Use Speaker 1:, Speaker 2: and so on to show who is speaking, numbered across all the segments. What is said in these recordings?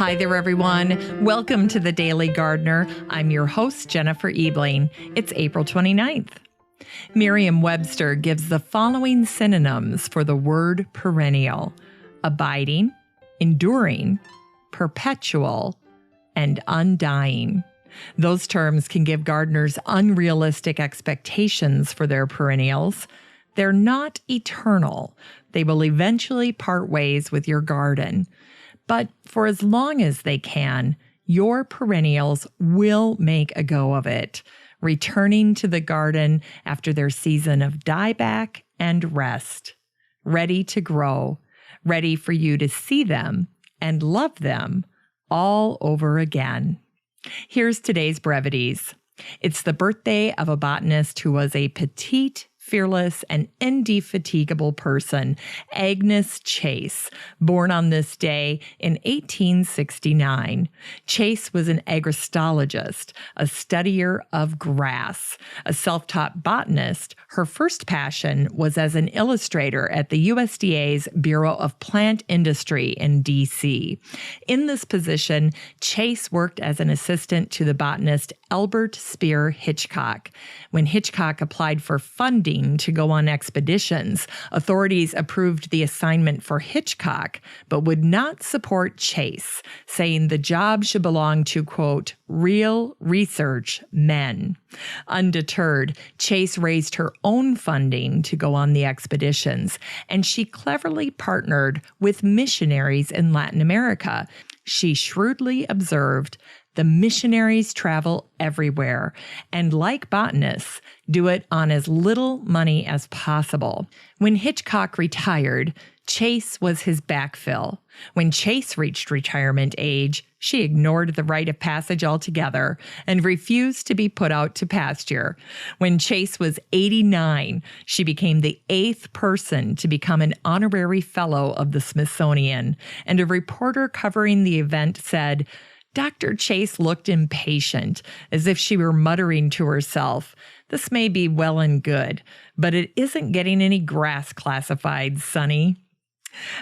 Speaker 1: Hi there, everyone. Welcome to the Daily Gardener. I'm your host, Jennifer Ebling. It's April 29th. Merriam-Webster gives the following synonyms for the word perennial: abiding, enduring, perpetual, and undying. Those terms can give gardeners unrealistic expectations for their perennials. They're not eternal. They will eventually part ways with your garden. But for as long as they can, your perennials will make a go of it, returning to the garden after their season of dieback and rest, ready to grow, ready for you to see them and love them all over again. Here's today's brevities. It's the birthday of a botanist who was a petite, fearless, and indefatigable person, Agnes Chase, born on this day in 1869. Chase was an agrostologist, a studier of grass. A self-taught botanist, her first passion was as an illustrator at the USDA's Bureau of Plant Industry in D.C. In this position, Chase worked as an assistant to the botanist Albert Spear Hitchcock. When Hitchcock applied for funding to go on expeditions, authorities approved the assignment for Hitchcock, but would not support Chase, saying the job should belong to, quote, real research men. Undeterred, Chase raised her own funding to go on the expeditions, and she cleverly partnered with missionaries in Latin America. She shrewdly observed, the missionaries travel everywhere, and like botanists, do it on as little money as possible. When Hitchcock retired, Chase was his backfill. When Chase reached retirement age, she ignored the rite of passage altogether and refused to be put out to pasture. When Chase was 89, she became the 8th person to become an honorary fellow of the Smithsonian, and a reporter covering the event said, Dr. Chase looked impatient, as if she were muttering to herself, "This may be well and good, but it isn't getting any grass classified, Sonny."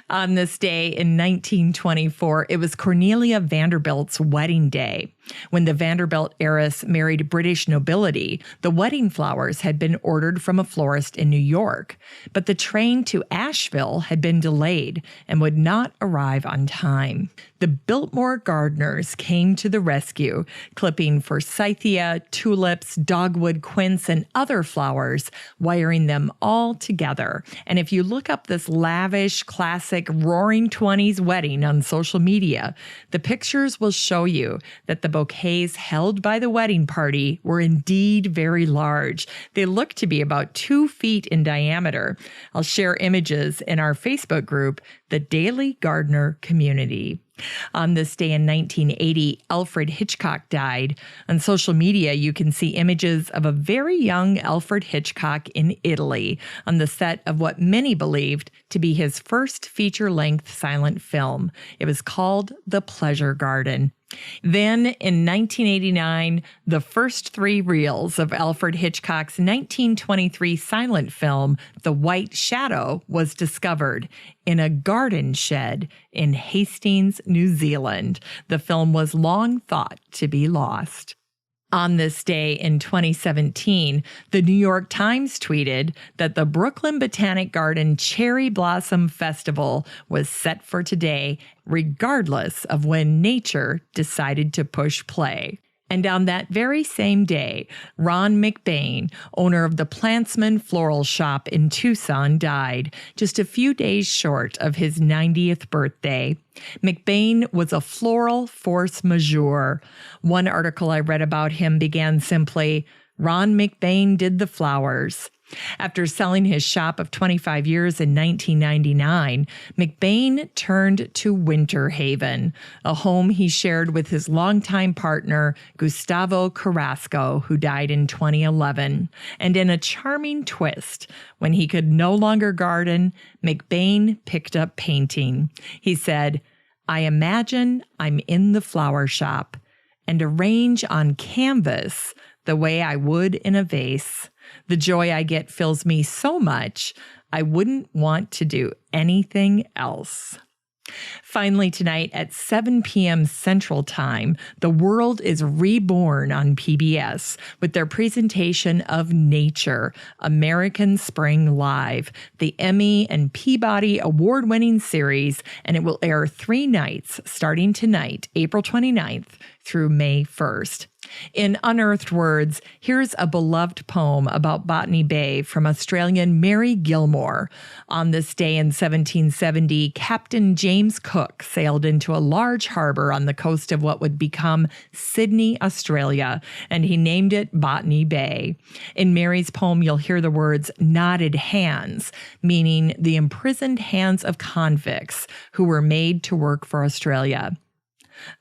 Speaker 1: On this day in 1924, it was Cornelia Vanderbilt's wedding day. When the Vanderbilt heiress married British nobility, the wedding flowers had been ordered from a florist in New York, but the train to Asheville had been delayed and would not arrive on time. The Biltmore gardeners came to the rescue, clipping forsythia, tulips, dogwood quince, and other flowers, wiring them all together. And if you look up this lavish, classic Roaring '20s wedding on social media, the pictures will show you that the bouquets held by the wedding party were indeed very large. They look to be about 2 feet in diameter. I'll share images in our Facebook group, The Daily Gardener Community. On this day in 1980, Alfred Hitchcock died. On social media, you can see images of a very young Alfred Hitchcock in Italy on the set of what many believed to be his first feature-length silent film. It was called The Pleasure Garden. Then, in 1989, the first 3 reels of Alfred Hitchcock's 1923 silent film, The White Shadow, was discovered in a garden shed in Hastings, New Zealand. The film was long thought to be lost. On this day in 2017, the New York Times tweeted that the Brooklyn Botanic Garden Cherry Blossom Festival was set for today, regardless of when nature decided to push play. And on that very same day, Ron McBain, owner of the Plantsman Floral Shop in Tucson, died just a few days short of his 90th birthday. McBain was a floral force majeure. One article I read about him began simply, Ron McBain did the flowers. After selling his shop of 25 years in 1999, McBain turned to Winter Haven, a home he shared with his longtime partner, Gustavo Carrasco, who died in 2011. And in a charming twist, when he could no longer garden, McBain picked up painting. He said, "I imagine I'm in the flower shop and arrange on canvas the way I would in a vase. The joy I get fills me so much, I wouldn't want to do anything else." Finally, tonight at 7 p.m. Central Time, The World is Reborn on PBS with their presentation of Nature, American Spring Live, the Emmy and Peabody award-winning series, and it will air 3 nights starting tonight, April 29th through May 1st. In Unearthed Words, here's a beloved poem about Botany Bay from Australian Mary Gilmore. On this day in 1770, Captain James Cook sailed into a large harbor on the coast of what would become Sydney, Australia, and he named it Botany Bay. In Mary's poem, you'll hear the words knotted hands, meaning the imprisoned hands of convicts who were made to work for Australia.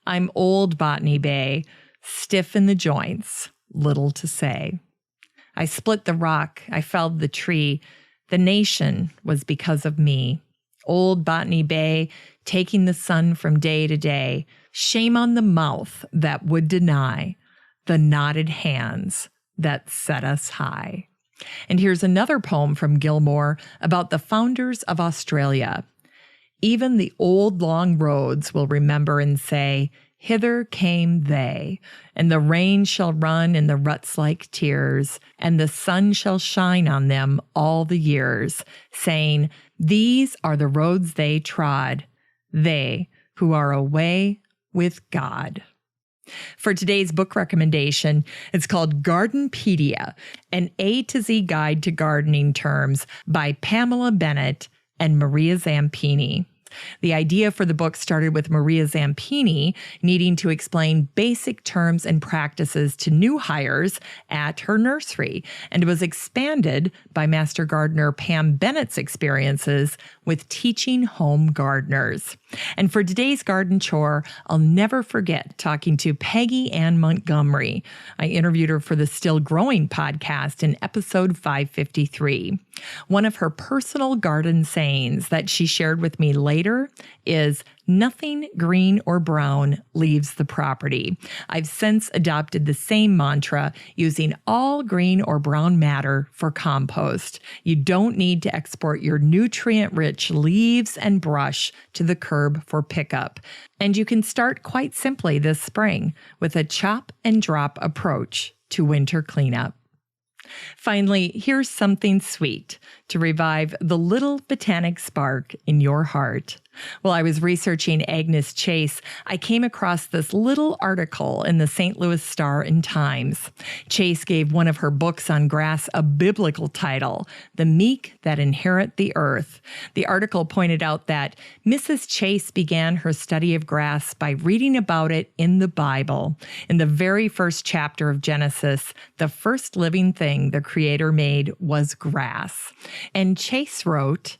Speaker 1: I'm old Botany Bay, stiff in the joints, little to say. I split the rock, I felled the tree. The nation was because of me. Old Botany Bay, taking the sun from day to day. Shame on the mouth that would deny the knotted hands that set us high. And here's another poem from Gilmore about the founders of Australia. Even the old long roads will remember and say, hither came they, and the rain shall run in the ruts like tears, and the sun shall shine on them all the years, saying, these are the roads they trod, they who are away with God. For today's book recommendation, it's called Gardenpedia, an A to Z guide to gardening terms by Pamela Bennett and Maria Zampini. The idea for the book started with Maria Zampini needing to explain basic terms and practices to new hires at her nursery, and was expanded by Master Gardener Pam Bennett's experiences with teaching home gardeners. And for today's garden chore, I'll never forget talking to Peggy Ann Montgomery. I interviewed her for the Still Growing podcast in episode 553. One of her personal garden sayings that she shared with me later is, nothing green or brown leaves the property. I've since adopted the same mantra, using all green or brown matter for compost. You don't need to export your nutrient-rich leaves and brush to the curb for pickup. And you can start quite simply this spring with a chop and drop approach to winter cleanup. Finally, here's something sweet to revive the little botanic spark in your heart. While I was researching Agnes Chase, I came across this little article in the St. Louis Star and Times. Chase gave one of her books on grass a biblical title, The Meek That Inherit the Earth. The article pointed out that Mrs. Chase began her study of grass by reading about it in the Bible. In the very first chapter of Genesis, the first living thing the Creator made was grass. And Chase wrote,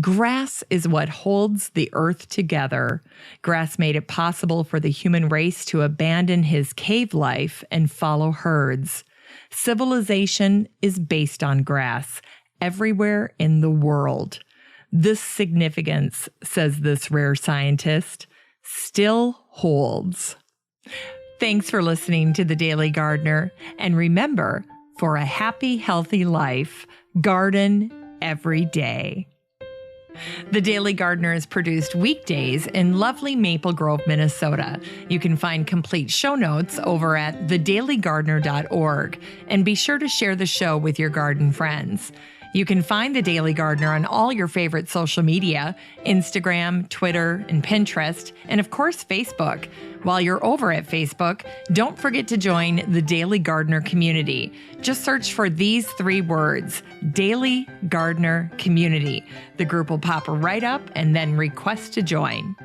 Speaker 1: grass is what holds the earth together. Grass made it possible for the human race to abandon his cave life and follow herds. Civilization is based on grass everywhere in the world. This significance, says this rare scientist, still holds. Thanks for listening to The Daily Gardener. And remember, for a happy, healthy life, garden every day. The Daily Gardener is produced weekdays in lovely Maple Grove, Minnesota. You can find complete show notes over at thedailygardener.org, and be sure to share the show with your garden friends. You can find The Daily Gardener on all your favorite social media, Instagram, Twitter, and Pinterest, and of course, Facebook. While you're over at Facebook, don't forget to join the Daily Gardener community. Just search for these 3 words, Daily Gardener Community. The group will pop right up, and then request to join.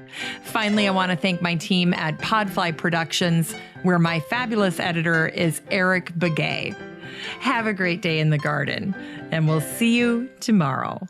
Speaker 1: Finally, I want to thank my team at Podfly Productions, where my fabulous editor is Eric Begay. Have a great day in the garden, and we'll see you tomorrow.